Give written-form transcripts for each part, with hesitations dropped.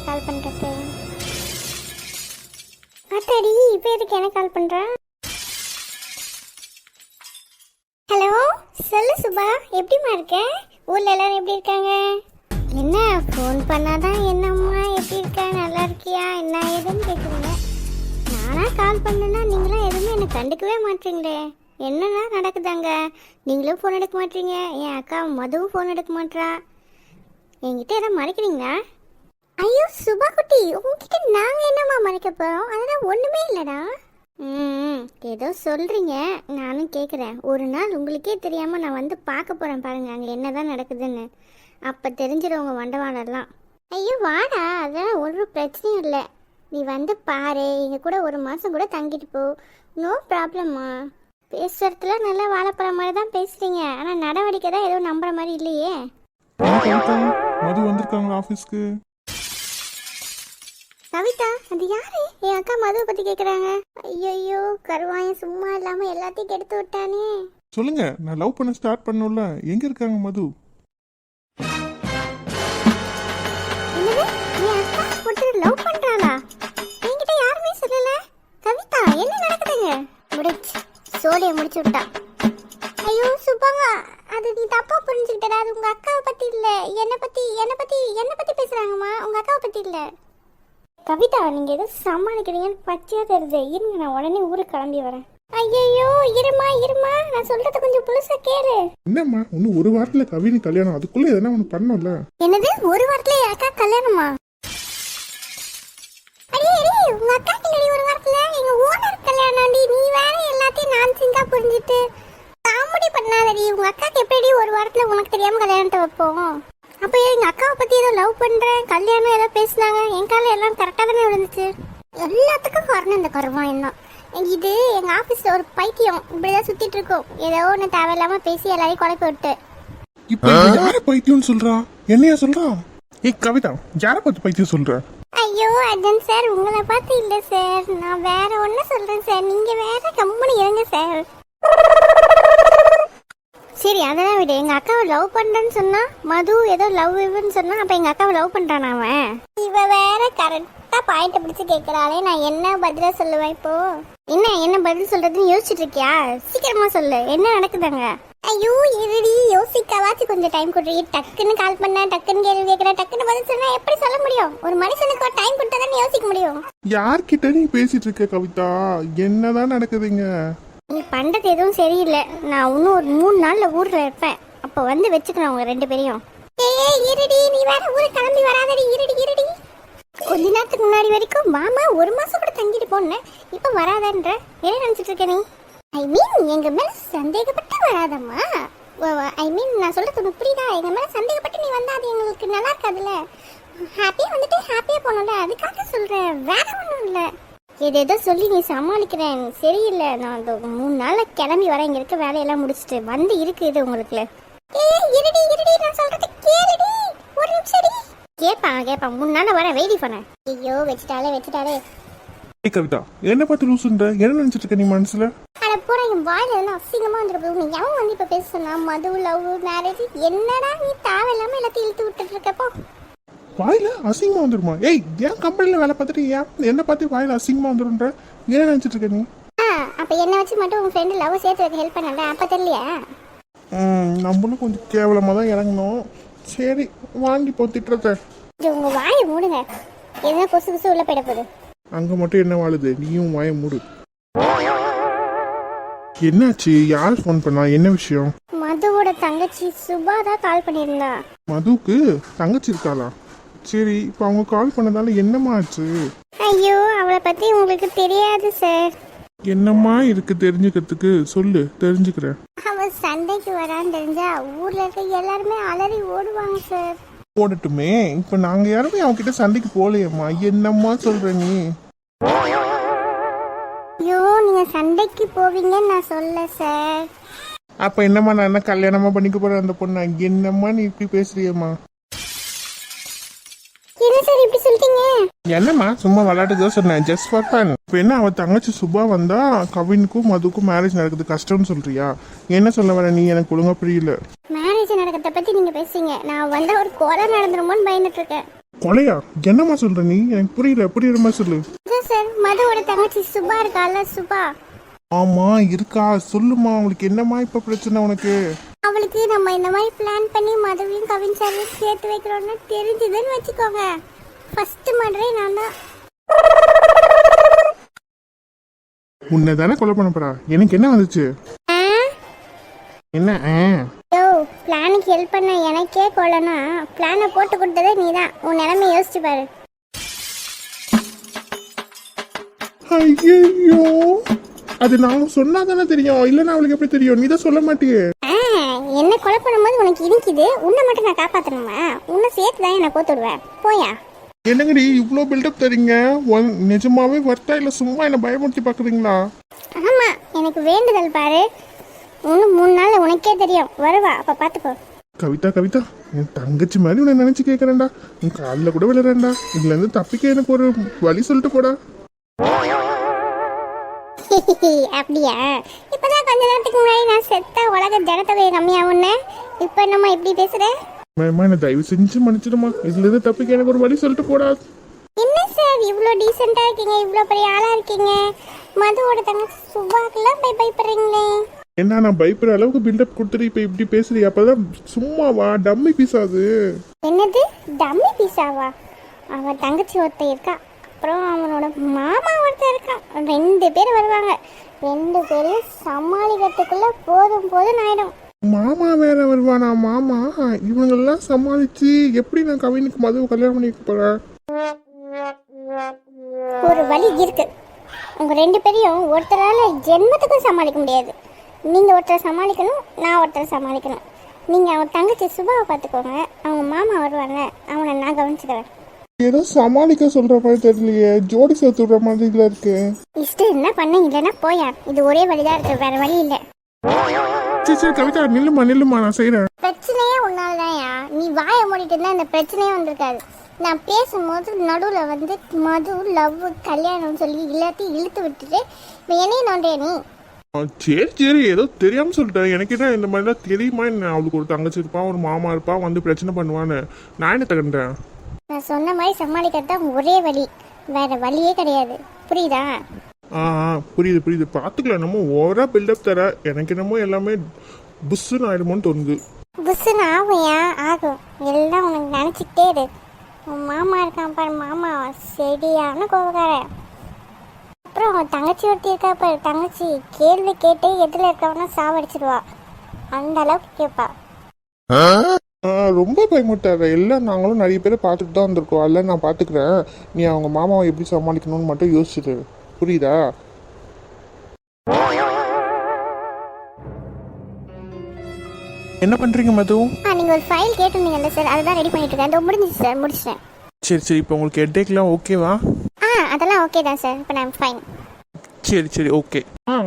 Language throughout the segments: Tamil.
கால் பண்ணுறது. அத்தாடி இப்போ எதுக்கு எனக்கு கால் பண்ணுறா? ஹலோ, சொல்லு சுபா, எப்படிம்மா இருக்க? ஊரில் எல்லாரும் எப்படி இருக்காங்க? என்ன ஃபோன் பண்ணாதான் என்னம்மா எப்படி இருக்க, நல்லா இருக்கியா, என்ன ஏதுன்னு கேட்குறீங்க. நானா கால் பண்ணேன்னா நீங்களாம் எதுவுமே என்னை கண்டுக்கவே மாட்டீங்களே. என்னன்னா நடக்குதாங்க? நீங்களும் ஃபோன் எடுக்க மாட்டீங்க, என் அக்கா மதுவும் ஃபோன் எடுக்க மாட்டா. என்கிட்ட எதாவது மறைக்கிறீங்களா? ஐயோ சுபா குட்டி, உங்ககிட்ட நாங்கள் என்னம்மா மறைக்க போகிறோம்? அதெல்லாம் ஒன்றுமே இல்லைடா. ஏதோ சொல்கிறீங்க, நானும் கேட்குறேன். ஒரு நாள் உங்களுக்கே தெரியாமல் நான் வந்து பார்க்க போகிறேன் பாருங்கள், அங்கே என்ன தான் நடக்குதுன்னு. அப்போ தெரிஞ்சிடும் உங்கள் வண்டவாளெல்லாம். ஐயோ வாடா, அதெல்லாம் ஒரு பிரச்சனையும் இல்லை. நீ வந்து பாரு, எங்கள் கூட ஒரு மாதம் கூட தங்கிட்டு போ, நோ ப்ராப்ளம்மா. பேசுறதுல நல்லா வாழைப்பழம் மாதிரி தான் பேசுறீங்க, ஆனால் நடவடிக்கை தான் எதுவும் நம்புற மாதிரி இல்லையே. மது வந்திருக்காங்களா ஆஃபீஸ்க்கு? கவிதா, அது யாரு? என் அக்கா மதுவை பற்றி கேட்குறாங்க. ஐயோ கருவாயன் சும்மா இல்லாமல் எல்லாத்தையும் கெடுத்து விட்டானே. சொல்லுங்க, நான் லவ் பண்ண ஸ்டார்ட் பண்ணல. எங்க இருக்காங்க மது? என்னது, என் அக்கா ஒருத்தர் லவ் பண்ணுறாளா? என்கிட்ட யாருமே சொல்லலை. கவிதா, என்ன நடக்குதுங்க? முடிச்சு சோழியை முடிச்சு விட்டா. ஐயோ சுபாங்க, அது நீ தப்பா புரிஞ்சுக்கிட்டடா. அது உங்க அக்காவை பத்தி இல்ல, என்னை பத்தி பேசுறாங்கம்மா, உங்க அக்காவை பத்தி இல்ல. கவிதா, நீங்க ஏதோ சமாளிக்கிறீங்கன்னு பச்சையா தெரியுது. இருங்க, நான் உடனே ஊருக்கு கிளம்பி வரேன். ஐயோ இருமா, நான் சொல்றது கொஞ்சம் புதுசா கேளு. என்னம்மா, இன்னும் ஒரு வாரத்துல கவினி கல்யாணம், அதுக்குள்ள எதனா ஒண்ணு பண்ணணும்ல. என்னது, ஒரு வாரத்துல என் அக்கா கல்யாணமா? உங்க அக்கா கிளடி ஒரு வாரத்துல எங்க ஓனர் கல்யாணம். நீ வேற எல்லாத்தையும் நான் சிங்கா புரிஞ்சுட்டு காமெடி பண்ணாதடி. உங்க அக்காக்கு எப்படி ஒரு வாரத்துல உனக்கு தெரியாம கல்யாணத்தை வைப்போம்? அப்ப எங்க அக்காவை பத்தி ஏதோ லவ் பண்றேன், கல்யாணம் ஏதோ பேசினாங்க. என் கால எல்லாம் கரெக்டா தானே விழுந்துச்சு. எல்லாத்துக்கும் காரணம் இந்த கருவாயன் தான். இது எங்க ஆபீஸ்ல ஒரு பைத்தியம் இப்படிதான் சுத்திட்டு இருக்கோம். ஏதோ ஒண்ணு தேவையில்லாம பேசி எல்லாரையும் குழப்பி விட்டு. இப்ப யார பைத்தியம் சொல்றா? என்னையா சொல்றா? ஏய் கவிதா, யார பார்த்து பைத்தியம் சொல்ற? ஐயோ அஜன் சார், உங்களை பார்த்து இல்ல சார், நான் வேற ஒண்ணு சொல்றேன் சார். நீங்க வேற கம்பெனி இருங்க சார். சரி அதெல்லாம் விடு. எங்க அக்காவை லவ் பண்றேன்னு சொன்னா, மது ஏதோ லவ் இவன்னு சொன்னா, அப்ப எங்க அக்காவை லவ் பண்றானா அவன்? இவ வேற கரெக்டா பாயிண்ட் பிடிச்சு கேட்கறாளே, நான் என்ன பதில சொல்லுவேன் இப்போ? என்ன பதில் சொல்றதுன்னு யோசிச்சுட்டு இருக்கியா? சீக்கிரமா சொல்லு, என்ன நடக்குதாங்க? ஐயோ இருடி, யோசிக்காவாச்சும் கொஞ்சம் டைம் கொடுறீ. டக்குன்னு கால் பண்ண, டக்குன்னு கேள்வி கேட்கற, டக்குன்னு பதில் சொன்னா எப்படி சொல்ல முடியும்? ஒரு மனுஷனுக்கு ஒரு டைம் கொடுத்தா தானே யோசிக்க முடியும். யார்கிட்ட நீ பேசிட்டு இருக்க கவிதா? என்னதான் நடக்குதுங்க? நீ பண்றது எதுவும் சரியில்லை. நான் இன்னும் ஒரு 3 நாள்ல ஊர்ல இருப்பேன். அப்ப வந்து வச்சுக்கிறேன் உங்க 2 பேரையும். ஏய் இருடி, நீ வேற ஊருக்கு கிளம்பி வராதடி. இருடி, கொஞ்ச நேரத்துக்கு முன்னாடி வரைக்கும் மாமா 1 மாசம் கூட தங்கிட்டு போனேன், இப்ப வராதன்ற. என்ன நினைச்சிட்டு இருக்க நீ? ஐ மீன் எங்க மேல சந்தேகப்பட்டு வராதம்மா. ஐ மீன் நான் சொல்றது உனக்கு புரியுதா? எங்க மேல சந்தேகப்பட்டு நீ வந்தா அது எங்களுக்கு நல்லா இருக்காதுல்ல. ஹாப்பியா வந்துட்டு ஹாப்பியா போனோம்ல, அதுக்காக சொல்றேன், வேற ஒன்றும் இல்லை. ஏதேதோ சொல்லி நீ சமாளிக்கிறேன், சரியில்லை. நான் அந்த 3 நாள்ல கிளம்பி வரேன். இங்க இருக்க வேலையெல்லாம் முடிச்சுட்டு வந்து இருக்கு இது உங்களுக்கு. இருடி, நான் சொல்றது கேளுடி, ஒரு நிமிஷம். கேட்பான் 3 நாள்ல வரேன், வெயிட் பண்ணேன். ஐயோ வச்சுட்டாலே. ஏய் கவிதா, என்ன பார்த்து லூசுன்ற? என்ன நினைச்சிட்டு இருக்க நீ மனசுல? அட போற, என் வாயில எல்லாம் அசிங்கமா வந்துடும். நீ எவன் வந்து இப்ப பேசுனா மது லவ் மேரேஜ், என்னடா நீ தேவையில்லாம எல்லாத்தையும் இழுத்து விட்டுட்டு இருக்கப்போ. வாயில அசிங்கமா வந்துருமா? ஏய், ஏன் கம்பெனில வேலை பார்த்துட்டு ஏன் என்ன பார்த்து வாயில அசிங்கமா வந்துருன்ற? என்ன நினைச்சிட்டு இருக்க நீ? அப்ப என்ன வச்சு மட்டும் உங்க ஃப்ரெண்ட் லவ் சேர்த்து வைக்க ஹெல்ப் பண்ணல, அப்ப தெரியலையா? நம்மளும் கொஞ்சம் கேவலமா தான் இறங்கணும். சரி வாங்கி போத்திட்டுறத. உங்க வாயை மூடுங்க, என்ன கொசு உள்ள போயிட போகுது. அங்க மட்டும் என்ன வாழுது? நீயும் வாயை மூடு. என்னாச்சு? யார் ஃபோன் பண்ணா? என்ன விஷயம்? மதுவோட தங்கச்சி சுபா தான் கால் பண்ணியிருந்தா. மதுவுக்கு தங்கச்சி இருக்காளா? சரி, இப்போ அவங்க கால் பண்ணதால என்னம்மா ஆச்சு? ஐயோ அவளை பத்தி உங்களுக்கு தெரியாது சார். என்னம்மா இருக்கு தெரிஞ்சுக்கிறதுக்கு? சொல்லு, தெரிஞ்சுக்கிறேன். அவ சண்டைக்கு வரான்னு தெரிஞ்சா ஊர்ல இருக்க எல்லாருமே அலறி ஓடுவாங்க சார். போடட்டுமே, இப்போ நாங்க யாருமே அவகிட்ட சண்டைக்கு போலையம்மா. என்னம்மா சொல்ற நீ? ஐயோ நீங்க சண்டைக்கு போவீங்கன்னு நான் சொல்ல சார். அப்ப என்னம்மா, நான் என்ன கல்யாணமா பண்ணிக்க போறேன் அந்த பொண்ணா? என்னம்மா நீ இப்படி பேசுறியம்மா? என்ன சார் இப்படி சொல்லிட்டீங்க? என்னம்மா, சும்மா விளையாட்டுக்கு தான் சொன்னேன், ஜஸ்ட் ஃபார் ஃபன். இப்போ என்ன, அவ தங்கச்சி சுபா வந்தா கவினுக்கும் மதுக்கும் மேரேஜ் நடக்குது கஷ்டம்னு சொல்றியா? என்ன சொல்ல வர நீ? எனக்கு ஒழுங்கா புரியல. மேரேஜ் நடக்கிறத பத்தி நீங்க பேசுறீங்க, நான் வந்தா ஒரு கொலை நடந்துருமோன்னு பயந்துட்டு இருக்கேன். கொலையா? என்னம்மா சொல்ற நீ? எனக்கு புரியல, புரியுற மாதிரி சொல்லு. அதான் சார் மதுவோட தங்கச்சி சுபா இருக்கால, சுபா. ஆமா இருக்கா, சொல்லுமா. அவளுக்கு என்னம்மா இப்ப பிரச்சனை உனக்கு? அவளுக்கு நம்ம இந்த மாதிரி பிளான் பண்ணி மதுவையும் கவின் சாரையும் சேர்த்து வைக்கிறோம்னு தெரிஞ்சுதுன்னு வச்சுக்கோங்க, ஃபர்ஸ்ட் மர்டரே நான் தான். உன்னை தானே கொலை பண்ண போறா? எனக்கு என்ன வந்துச்சு? என்ன யோ, பிளானுக்கு ஹெல்ப் பண்ண எனக்கே கொள்ளனா, பிளானை போட்டு கொடுத்ததே நீ தான். உன் நிலைமை யோசிச்சு பாரு. ஐயோ, அது நான் சொன்னா தானே தெரியும், இல்லைன்னா அவளுக்கு எப்படி தெரியும்? நீ தான் சொல்ல மாட்டியே. என்ன கொலை பண்ணும்போது உனக்கு இனிக்குது, உன்னை மட்டும் நான் காப்பாற்றணுமா? உன்னை சேர்த்து தான் என்னை கோத்துடுவேன், போயா. என்னங்கடி இவ்வளோ பில்டப் தரீங்க? நிஜமாவே வர்த்தா இல்லை சும்மா என்ன பயமுறுத்தி பார்க்குறீங்களா? ஆமா, எனக்கு வேண்டுதல் பாரு. இன்னும் 3 நாள்ல உனக்கே தெரியும், வருவா, அப்ப பாத்துக்கோ. கவிதா கவிதா, என் தங்கச்சி மாதிரி உன்னை நினைச்சு கேட்கறேன்டா. உன் காலில் கூட விழுறேன்டா. இதுல இருந்து தப்பிக்க எனக்கு ஒரு வழி சொல்லிட்டு போடா. அப்படியா? இப்பதான் கொஞ்ச நேரத்துக்கு முன்னாடி நான் செத்தா உலக ஜனத்தொகை கம்மியாகும்னு, இப்ப என்னம்மா இப்படி பேசுற? மேமா என்ன தயவு செஞ்சு மன்னிச்சிடுமா. இதுல இருந்து தப்பிக்க எனக்கு ஒரு வழி சொல்லிட்டு போடா. என்ன சார் இவ்வளோ டீசெண்டா இருக்கீங்க, இவ்வளோ பெரிய ஆளா இருக்கீங்க, மதுவோட தங்கச்சி சுபாக்கெல்லாம் போய் பயப்படுறீங்களே? என்ன நான் பயப்படுற அளவுக்கு பில்டப் கொடுத்துட்டு இப்ப இப்படி பேசுறீ? அப்பதான் சும்மாவா? டம்மி பீஸ் ஆகுது. என்னது டம்மி பீஸாவா? அவன் தங்கச்சி ஒருத்தர் இருக்கா, அப்புறம் அவனோட மாமா ஒருத்தர் இருக்கான். 2 பேர் வருவாங்க. 2 பேரையும் சமாளிக்கிறதுக்குள்ள போதும் போதும் ஆயிடும். மாமா வேற வருவானா? மாமா இவங்கெல்லாம் சமாளிச்சு எப்படி நான் கவினுக்கு மதுவை கல்யாணம் பண்ணிக்க போறேன்? ஒரு வழி இருக்கு. உங்க 2 பேரையும் ஒருத்தரால ஜென்மத்துக்கும் சமாளிக்க முடியாது. நீங்க ஒருத்தரை சமாளிக்கணும், நான் ஒருத்தரை சமாளிக்கணும். நீங்க அவன் தங்கச்சி சுபாவை பார்த்துக்கோங்க, அவங்க மாமா வருவாங்க, அவனை நான் கவனிச்சுக்கிறேன். ஏதோ சமாளிக்க சொல்ற மாதிரி தெரியலையே, ஜோடி சேர்த்து விடுற மாதிரி இதுல இருக்கு. இஷ்டம் என்ன பண்ண, இல்லைன்னா போயா. இது ஒரே வழிதான் இருக்கு, வேற வழி இல்லை. சரி சரி கவிதா, நில்லுமா நில்லுமா, நான் செய்யறேன். பிரச்சனையே உன்னால்தான்யா. நீ வாயை மூடிட்டு இருந்தா இந்த பிரச்சனையே வந்திருக்காது. நான் பேசும்போது நடுவில் வந்து மது லவ் கல்யாணம் சொல்லி எல்லாத்தையும் இழுத்து விட்டுட்டு இப்போ என்னையும் நோண்டிய நீ. சரி சரி, ஏதோ தெரியாம சொல்லிட்டேன். எனக்கு என்ன இந்த மாதிரிலாம் தெரியுமா என்ன? அவளுக்கு ஒரு தங்கச்சி இருப்பா, ஒரு மாமா இருப்பா, வந்து பிரச்சனை பண்ணுவான்னு நான் என்ன தகண்டேன்? நான் சொன்ன மாதிரி சமாளிக்கிறது தான் ஒரே வழி, வேற வழியே கிடையாது. புரியுதா? புரியுது புரியுது. பார்த்துக்கலாம். என்னமோ ஓவரா பில்டப் தர, எனக்கு என்னமோ எல்லாமே புஷ்ஷுன்னு ஆயிடுமோன்னு தோணுது. புஷ்ஷுன்னு ஆகும்யா, ஆகும். எல்லாம் உனக்கு நினச்சிக்கிட்டே இரு. உன் மாமா இருக்கான் பாரு, மாமா சரியான கோபக்காரன். அப்புறம் அவன் தங்கச்சி ஒருத்தி இருக்கா பாரு, தங்கச்சி கேள்வி கேட்டு எதில் இருக்கவனா சாவடிச்சிடுவா, அந்த அளவுக்கு கேட்பா. ரொம்ப பயமுட்டாத. எல்லாம் நாங்களும் நிறைய பேரை பார்த்துட்டு தான் வந்திருக்கோம். அதெல்லாம் நான் பார்த்துக்கிறேன். நீ அவங்க மாமாவை எப்படி சமாளிக்கணும்னு மட்டும் யோசிச்சுட்டு, புரியுதா? என்ன பண்றீங்க மது? நீங்கள் ஒரு ஃபைல் கேட்டிருந்தீங்கல்ல சார், அதுதான் ரெடி பண்ணிட்டு இருக்கேன். அது முடிஞ்சிச்சு சார், முடிச்சிட்டேன். சரி சரி, இப்போ உங்களுக்கு ஹெட்டேக்லாம் ஓகேவா? அதெல்லாம் ஓகே தான் சார், இப்போ நான் ஃபைன். சரி சரி ஓகே.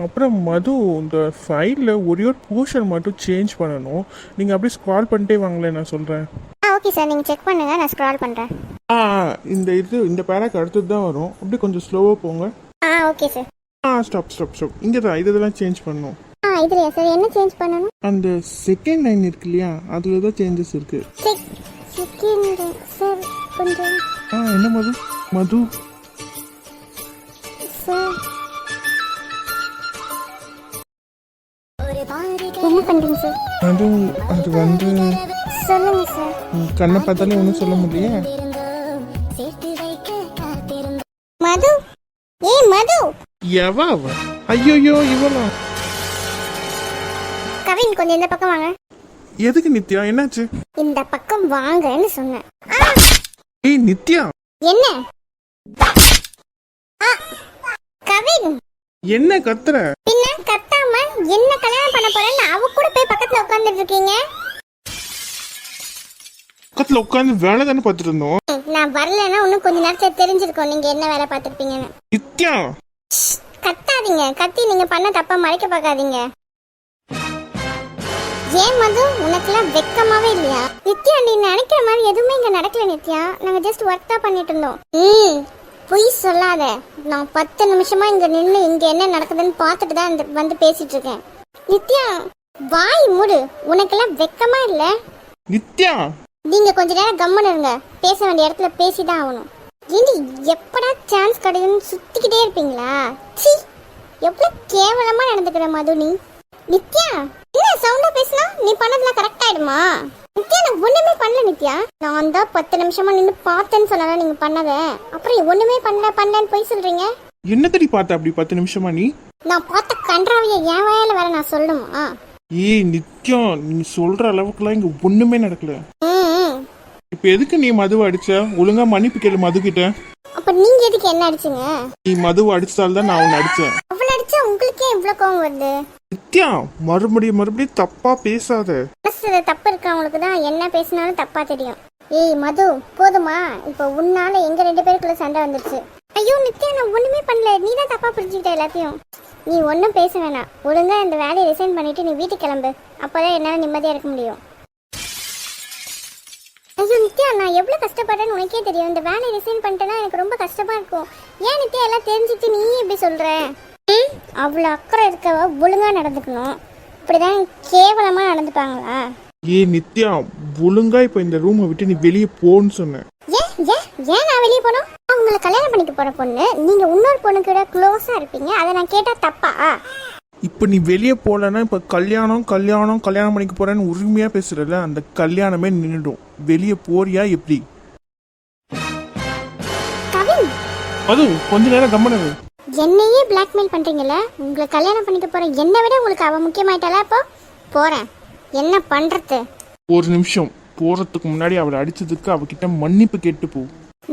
அப்புறம் மது, இந்த ஃபைலில் ஒரே ஒரு போர்ஷன் மட்டும் சேஞ்ச் பண்ணணும். நீங்கள் அப்படியே ஸ்க்ரால் பண்ணிட்டே வாங்களேன், நான் சொல்கிறேன். ஓகே சார், நீங்கள் செக் பண்ணுங்கள், நான் ஸ்க்ரால் பண்ணுறேன். இந்த பேராக்கு அடுத்தது தான் வரும். அப்படியே கொஞ்சம் ஸ்லோவாக போங்க. Okay sir. ஸ்டாப் இங்கே தான் இதெல்லாம் சேஞ்ச் பண்ணணும். இதுலையா சார்? என்ன சேஞ்ச் பண்ணணும்? அந்த செகண்ட் லைன் இருக்கு இல்லையா, அதில் தான் சேஞ்சஸ் இருக்கு. செகண்ட் சார் கொஞ்சம். என்ன மது? மது சார் என்ன பண்ணுறீங்க சார்? அது வந்து சொல்லுங்க சார். கண்ணை பார்த்தாலே ஒன்றும் சொல்ல முடியலையே. மது, மது எவா? ஐயோ இவளா? கவின் கொஞ்சம் இந்த பக்கம் வாங்க. எதுக்கு நித்யா, என்னாச்சு? இந்த பக்கம் வாங்கன்னு சொன்னேன். நித்யா என்ன? கவின் என்ன கத்துற? பின்ன கத்தாம என்ன கல்யாணம் பண்ண போறேன்னு அவ கூட போய் பக்கத்துல உட்கார்ந்துட்டு இருக்கீங்க. பக்கத்துல உட்கார்ந்து வேலை தானே பார்த்துட்டு இருந்தோம். நான் வரலன்னா இன்னும் கொஞ்ச நேரத்துல தெரிஞ்சிருக்கும் நீங்க என்ன வேலை பார்த்துருப்பீங்கன்னு. நித்யா கத்தாதீங்க, கத்தி நீங்க பண்ண தப்பா மறைக்க பார்க்காதீங்க. ஏன் மது, உனக்குலாம் வெக்கமாவே இல்லையா? நித்யா, நீ நினைக்கிற மாதிரி எதுவுமே இங்க நடக்கல நித்யா. நாங்க ஜஸ்ட் ஒர்க் தான் பண்ணிட்டு இருந்தோம். பொய் சொல்லாத. நான் 10 நிமிஷமா இங்க நின்று இங்க என்ன நடக்குதுன்னு பார்த்துட்டு தான் வந்து பேசிட்டு இருக்கேன். நித்யா வாய் மூடு, உனக்கெல்லாம் வெக்கமா இல்ல? நித்யா நீங்க கொஞ்ச நேரம் கம்மன் இருங்க, பேச வேண்டிய இடத்துல பேசிதான் ஆகணும். ஏண்டி எப்படா சான்ஸ் கிடைக்குன்னு சுத்திக்கிட்டே இருப்பீங்களா? சீ, எவ்வளவு கேவலமா நடந்துக்கிற மது நீ. நித்யா, என்ன சவுண்டா பேசினா நீ பண்ணதெல்லாம் கரெக்ட் ஆயிடுமா? நித்யா, நான் ஒண்ணுமே பண்ணல நித்யா. நான் தான் 10 நிமிஷமா நின்று பார்த்தேன்னு சொன்னாலும் நீங்க பண்ணத, அப்புறம் ஒண்ணுமே பண்ணலன்னு போய் சொல்றீங்க. என்னத்தடி பார்த்த அப்படி 10 நிமிஷமா நீ? நான் பார்த்த கன்றாவிய என் வாயால வேற நான் சொல்லணுமா? ஏய் நித்யம், நீ சொல்ற அளவுக்குலாம் இங்க ஒண்ணுமே நடக்கல. இப்ப எதுக்கு நீ மதுவை அடிச்ச? ஒழுங்கா மன்னிப்பு கேளு மது கிட்ட. அப்ப நீங்க எதுக்கு என்ன அடிச்சீங்க? நீ மதுவை அடிச்சால்தான் நான் உன்னை அடிச்சேன். அவள அடிச்சா உங்களுக்கே இவ்வளவு கோவம் வருது? நித்யா, மறுபடியும் தப்பா பேசாத. மனசுல தப்பு இருக்கு, அவங்களுக்கு தான் என்ன பேசினாலும் தப்பா தெரியும். ஏய் மது, போதுமா? இப்ப உன்னால எங்க 2 பேருக்குள்ள சண்டை வந்துருச்சு. ஐயோ நித்யா, நான் ஒண்ணுமே பண்ணல, நீ தான் தப்பா புரிஞ்சுக்கிட்ட எல்லாத்தையும். நீ ஒன்றும் பேச வேணாம், ஒழுங்கா இந்த வேலையை ரிசைன் பண்ணிட்டு நீ வீட்டுக்கு கிளம்பு, அப்போதான் என்னால் நிம்மதியாக இருக்க முடியும். ஐயோ நித்யா, நான் எவ்வளோ கஷ்டப்படுறேன்னு உனக்கே தெரியும். இந்த வேலையை ரிசைன் பண்ணிட்டேன்னா எனக்கு ரொம்ப கஷ்டமா இருக்கும். ஏன் நித்யா எல்லாம் தெரிஞ்சுட்டு நீ எப்படி சொல்ற? அவ்வளோ அக்கறை இருக்கவ ஒழுங்கா நடந்துக்கணும், இப்படிதான் கேவலமா நடந்துப்பாங்களா? ஏ நித்யா, ஒழுங்கா இப்ப இந்த ரூமை விட்டு நீ வெளியே போன்னு சொன்ன. ஏன் நான் வெளியே போனோம்? உங்களை கல்யாணம் பண்ணிக்க போற பொண்ணு, நீங்க இன்னொரு பொண்ணு கூட க்ளோஸா இருப்பீங்க, அதை நான் கேட்டா தப்பா? இப்ப நீ வெளியே போலன்னா இப்ப கல்யாணம் பண்ணிக்க போறேன்னு உரிமையா பேசுறல, அந்த கல்யாணமே நின்னுடும். வெளியே போறியா எப்படி? கவின், அது கொஞ்ச நேரம் கம்மனது. என்னையே பிளாக்மெயில் பண்றீங்கல்ல? உங்களை கல்யாணம் பண்ணிக்க போற என்னை விட உங்களுக்கு அவ முக்கியமாயிட்டாளா? இப்போ போறேன், என்ன பண்றது? ஒரு நிமிஷம், போறதுக்கு முன்னாடி அவளை அடிச்சதுக்கு அவகிட்ட மன்னிப்பு கேட்டு போ.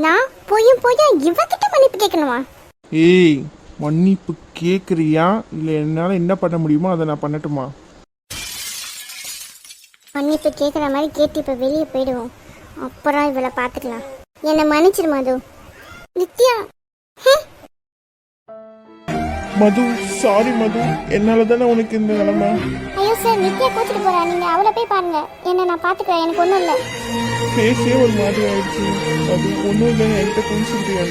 நான் போய் இவகிட்ட மன்னிப்பு கேட்கணுமா? ஏய், மன்னிப்பு கேக்குறியா இல்ல என்னால என்ன பண்ண முடியுமோ அதை நான் பண்ணட்டுமா? மன்னிப்பு கேட்குற மாதிரி கேட்டு இப்போ வெளியே போயிடுவோம், அப்புறம் இவளை பார்த்துக்கலாம். என்னை மன்னிச்சிரு மது. நித்யா, மது சாரி மது, என்னால தானே உனக்கு இந்த நிலைமை. ஐயோ சார், நித்யா கோச்சிட்டு போறா, நீங்க அவளை போய் பாருங்க, என்ன நான் பார்த்துக்கிறேன், எனக்கு ஒன்றும் இல்லை. பேசே ஒரு மாதிரி ஆயிடுச்சு. அது ஒன்றும் இல்லை, என்கிட்ட கொஞ்சம் சொல்றியா?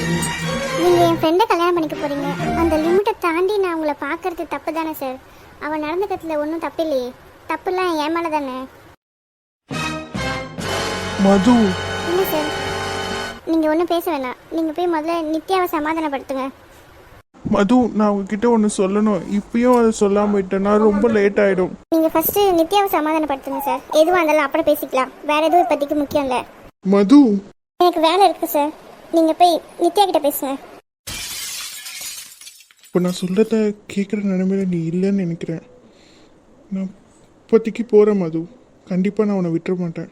நீங்கள் என் ஃப்ரெண்டை கல்யாணம் பண்ணிக்க போறீங்க, அந்த லிமிட்டை தாண்டி நான் உங்களை பார்க்கறது தப்பு தானே சார்? அவன் நடந்துக்கிறதுல ஒன்றும் தப்பு இல்லையே, தப்புலாம் என் மேலே தானே? மது, இல்லை சார், நீங்கள் ஒன்றும் பேச வேணாம், நீங்கள் போய் முதல்ல நித்யாவை சமாதானப்படுத்துங்க. மது, நான் உங்ககிட்ட ஒன்று சொல்லணும். இப்பயும் அதை சொல்லாம விட்டேன்னா ரொம்ப லேட் ஆயிடும். நீங்கள் ஃபர்ஸ்ட் நித்யாவை சமாதானப்படுத்துங்க சார், எதுவாக இருந்தாலும் அப்புறம் பேசிக்கலாம், வேற எதுவும் இப்போதைக்கு முக்கியம் இல்லை. மது, எனக்கு வேலை இருக்கு சார், நீங்கள் போய் நித்யா கிட்ட பேசுங்க. இப்போ நான் சொல்றத கேட்குற நிலைமையில நீ இல்லைன்னு நினைக்கிறேன். நான் இப்போதைக்கு போகிறேன் மது, கண்டிப்பாக நான் உன்னை விட்டுற மாட்டேன்.